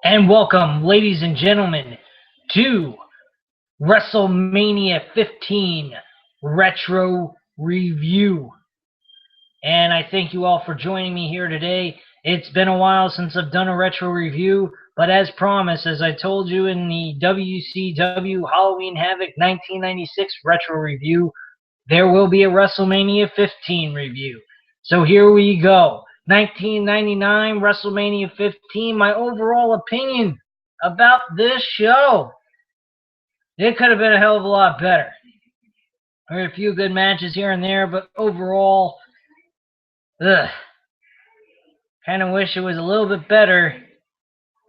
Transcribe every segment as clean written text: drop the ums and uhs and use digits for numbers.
And welcome, ladies and gentlemen, to WrestleMania 15 Retro Review. And I thank you all for joining me here today. It's been a while since I've done a retro review, but as promised, as I told you in the WCW Halloween Havoc 1996 retro review, there will be a WrestleMania 15 review. So here we go. 1999 WrestleMania 15, my overall opinion about this show. It could have been a hell of a lot better. There were a few good matches here and there, but overall, kind of wish it was a little bit better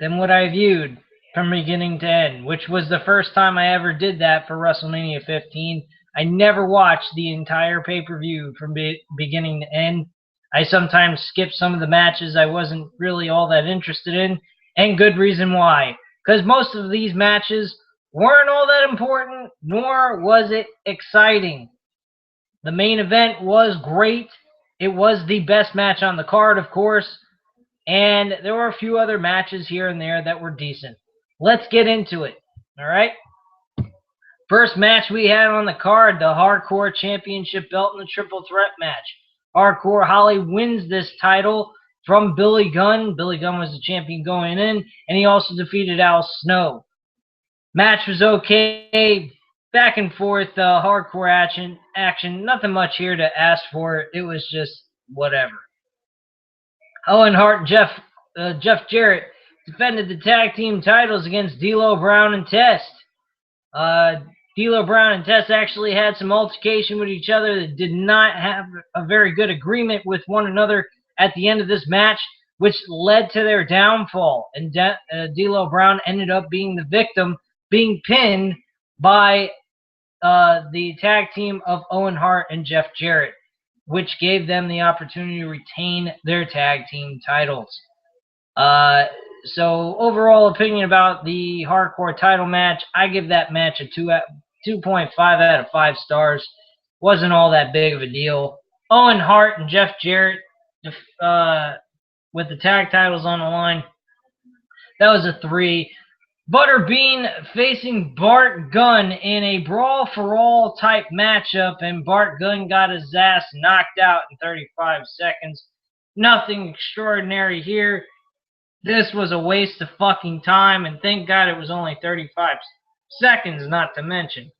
than what I viewed from beginning to end, which was the first time I ever did that for WrestleMania 15. I never watched the entire pay-per-view from beginning to end. I sometimes skipped some of the matches I wasn't really all that interested in, and good reason why. Because most of these matches weren't all that important, nor was it exciting. The main event was great. It was the best match on the card, of course, and there were a few other matches here and there that were decent. Let's get into it, all right? First match we had on the card, the Hardcore Championship belt in the triple threat match. Hardcore Holly wins this title from Billy Gunn. Billy Gunn was the champion going in, and he also defeated Al Snow. Match was okay, back and forth, hardcore action. Nothing much here to ask for. It was just whatever. Owen Hart and Jeff Jarrett defended the tag team titles against D'Lo Brown and Test. D'Lo Brown and Test actually had some altercation with each other that did not have a very good agreement with one another at the end of this match, which led to their downfall. And D'Lo Brown ended up being the victim, being pinned by the tag team of Owen Hart and Jeff Jarrett, which gave them the opportunity to retain their tag team titles. So overall opinion about the hardcore title match, I give that match a 2.5 out of 5 stars. Wasn't all that big of a deal. Owen Hart and Jeff Jarrett with the tag titles on the line, that was a 3. Butterbean facing Bart Gunn in a brawl-for-all type matchup, and Bart Gunn got his ass knocked out in 35 seconds. Nothing extraordinary here. This was a waste of fucking time, and thank God it was only 35 seconds, not to mention.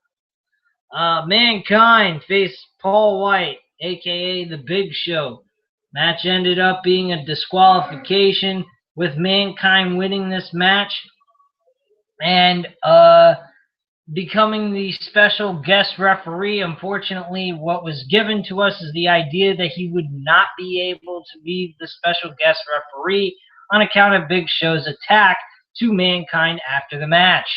Mankind faced Paul Wight, a.k.a. The Big Show. Match ended up being a disqualification, with Mankind winning this match and becoming the special guest referee. Unfortunately, what was given to us is the idea that he would not be able to be the special guest referee on account of Big Show's attack to Mankind after the match.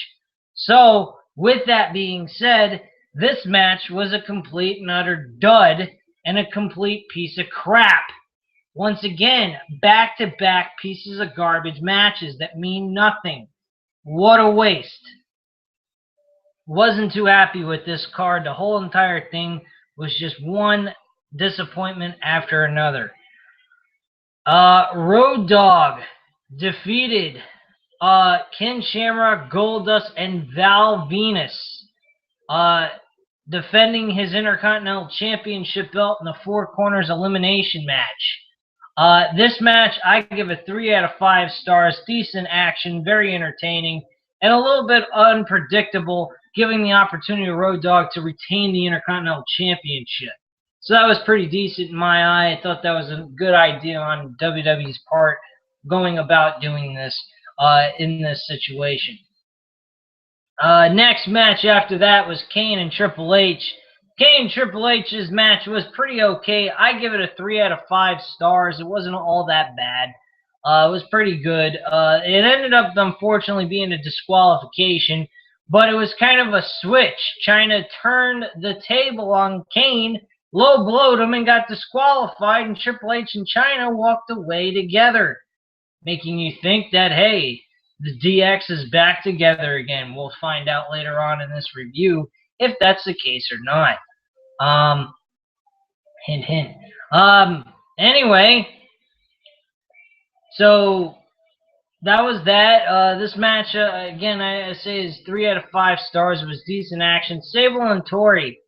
So, with that being said, this match was a complete and utter dud and a complete piece of crap. Once again, back-to-back pieces of garbage matches that mean nothing. What a waste. Wasn't too happy with this card. The whole entire thing was just one disappointment after another. Road Dogg defeated Ken Shamrock, Goldust, and Val Venus, defending his Intercontinental Championship belt in the Four Corners elimination match. This match, I give a 3 out of 5 stars. Decent action, very entertaining, and a little bit unpredictable, giving the opportunity to Road Dogg to retain the Intercontinental Championship. So that was pretty decent in my eye. I thought that was a good idea on WWE's part, going about doing this in this situation. Next match after that was Kane and Triple H. Kane and Triple H's match was pretty okay. I give it a 3 out of 5 stars. It wasn't all that bad. It was pretty good. It ended up, unfortunately, being a disqualification, but it was kind of a switch. Chyna turned the table on Kane, low blowed him, and got disqualified, and Triple H and Chyna walked away together, making you think that, hey, the DX is back together again. We'll find out later on in this review if that's the case or not. Hint, hint. Anyway, so that was that. This match, again, I say is 3 out of 5 stars. It was decent action. Sable and Tori.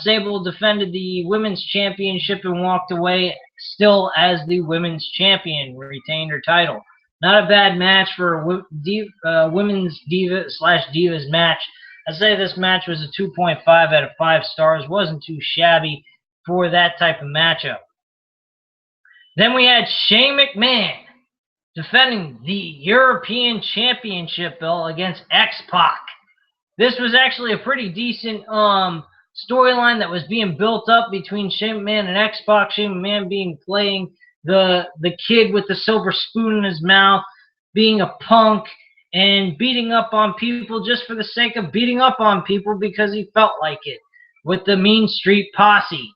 Sable defended the women's championship and walked away still as the women's champion, retained her title. Not a bad match for a women's diva slash divas match. I say this match was a 2.5 out of 5 stars. Wasn't too shabby for that type of matchup. Then we had Shane McMahon defending the European Championship belt against X-Pac. This was actually a pretty decent storyline that was being built up between Shane McMahon and X-Pac. Shane McMahon being playing the kid with the silver spoon in his mouth, being a punk, and beating up on people just for the sake of beating up on people because he felt like it with the Mean Street Posse.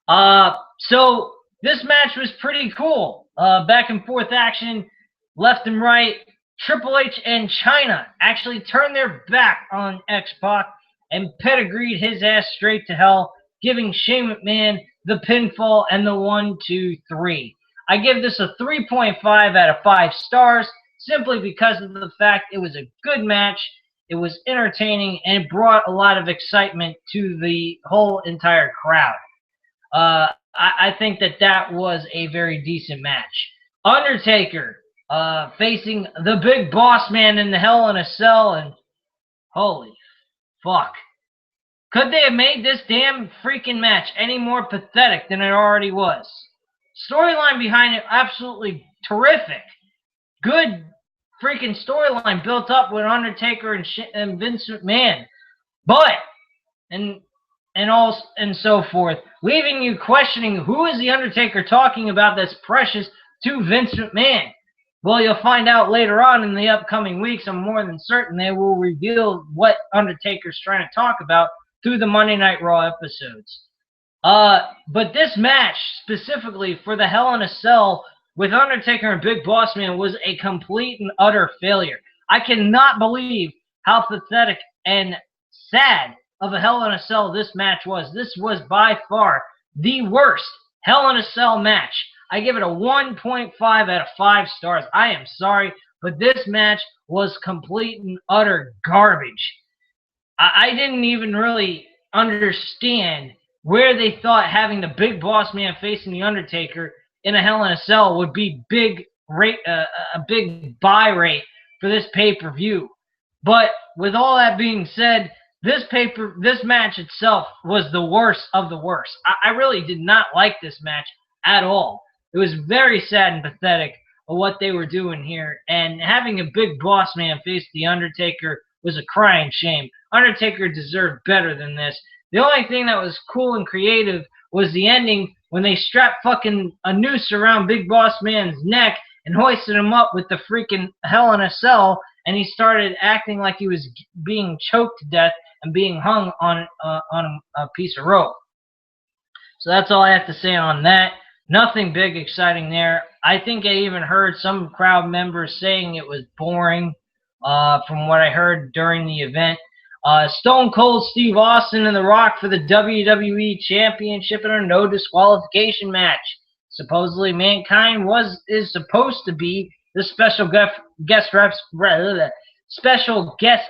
So this match was pretty cool. Back and forth action, left and right. Triple H and Chyna actually turned their back on X-Pac and pedigreed his ass straight to hell, giving Shane McMahon the pinfall and the 1-2-3. I give this a 3.5 out of 5 stars simply because of the fact it was a good match, it was entertaining, and it brought a lot of excitement to the whole entire crowd. I think that that was a very decent match. Undertaker facing the big boss man in the Hell in a Cell, and holy fuck. Could they have made this damn freaking match any more pathetic than it already was? Storyline behind it, absolutely terrific. Good freaking storyline built up with Undertaker and Vince McMahon. But, and and so forth, leaving you questioning who is the Undertaker talking about that's precious to Vince McMahon. Well, you'll find out later on in the upcoming weeks. I'm more than certain they will reveal what Undertaker's trying to talk about through the Monday Night Raw episodes. But this match, specifically for the Hell in a Cell with Undertaker and Big Boss Man, was a complete and utter failure. I cannot believe how pathetic and sad of a Hell in a Cell this match was. This was by far the worst Hell in a Cell match. I give it a 1.5 out of 5 stars. I am sorry, but this match was complete and utter garbage. I didn't even really understand where they thought having the Big Boss Man facing the Undertaker in a Hell in a Cell would be a big buy rate for this pay-per-view. But with all that being said, this match itself was the worst of the worst. I really did not like this match at all. It was very sad and pathetic of what they were doing here, and having a Big Boss Man face the Undertaker was a crying shame. Undertaker deserved better than this. The only thing that was cool and creative was the ending when they strapped fucking a noose around Big Boss Man's neck and hoisted him up with the freaking Hell in a Cell, and he started acting like he was being choked to death and being hung on a piece of rope. So that's all I have to say on that. Nothing big exciting there. I think I even heard some crowd members saying it was boring from what I heard during the event. Stone Cold Steve Austin and The Rock for the WWE Championship in a no disqualification match. Supposedly, Mankind is supposed to be the special guest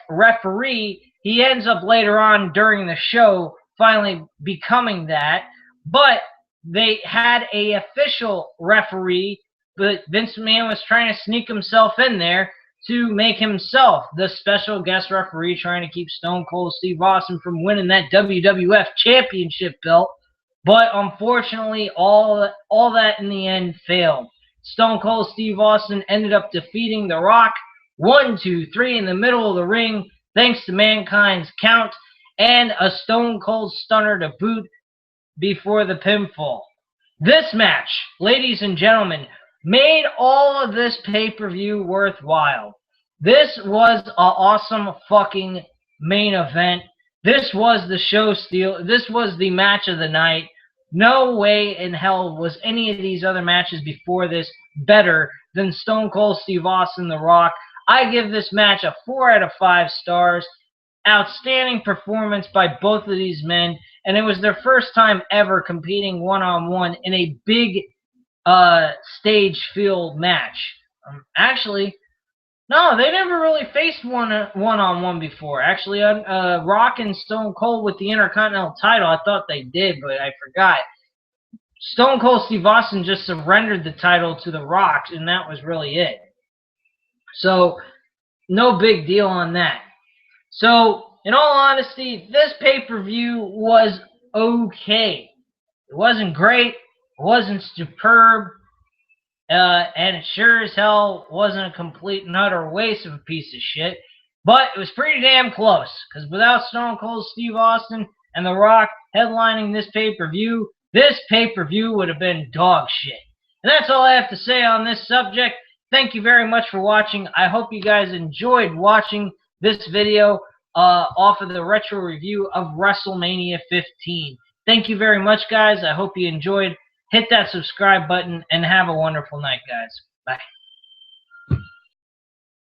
referee. He ends up later on during the show finally becoming that, but they had a official referee, but Vince McMahon was trying to sneak himself in there to make himself the special guest referee, trying to keep Stone Cold Steve Austin from winning that WWF Championship belt. But unfortunately, all that in the end failed. Stone Cold Steve Austin ended up defeating The Rock 1, 2, 3 in the middle of the ring, thanks to Mankind's count and a Stone Cold Stunner to boot before the pinfall. This match, ladies and gentlemen, made all of this pay-per-view worthwhile. This was an awesome fucking main event. This was the show steal. This was the match of the night. No way in hell was any of these other matches before this better than Stone Cold Steve Austin, The Rock. I give this match a 4 out of 5 stars. Outstanding performance by both of these men, and it was their first time ever competing one-on-one in a big stage field match. Actually, No, they never really faced one-on-one before. Actually, Rock and Stone Cold with the Intercontinental title, I thought they did, but I forgot. Stone Cold Steve Austin just surrendered the title to The Rock, and that was really it. So, no big deal on that. So, in all honesty, this pay-per-view was okay. It wasn't great. It wasn't superb. And it sure as hell wasn't a complete and utter waste of a piece of shit. But it was pretty damn close. Because without Stone Cold Steve Austin and The Rock headlining this pay-per-view would have been dog shit. And that's all I have to say on this subject. Thank you very much for watching. I hope you guys enjoyed watching this video off of the retro review of WrestleMania 15. Thank you very much, guys. I hope you enjoyed. Hit that subscribe button and have a wonderful night, guys. Bye.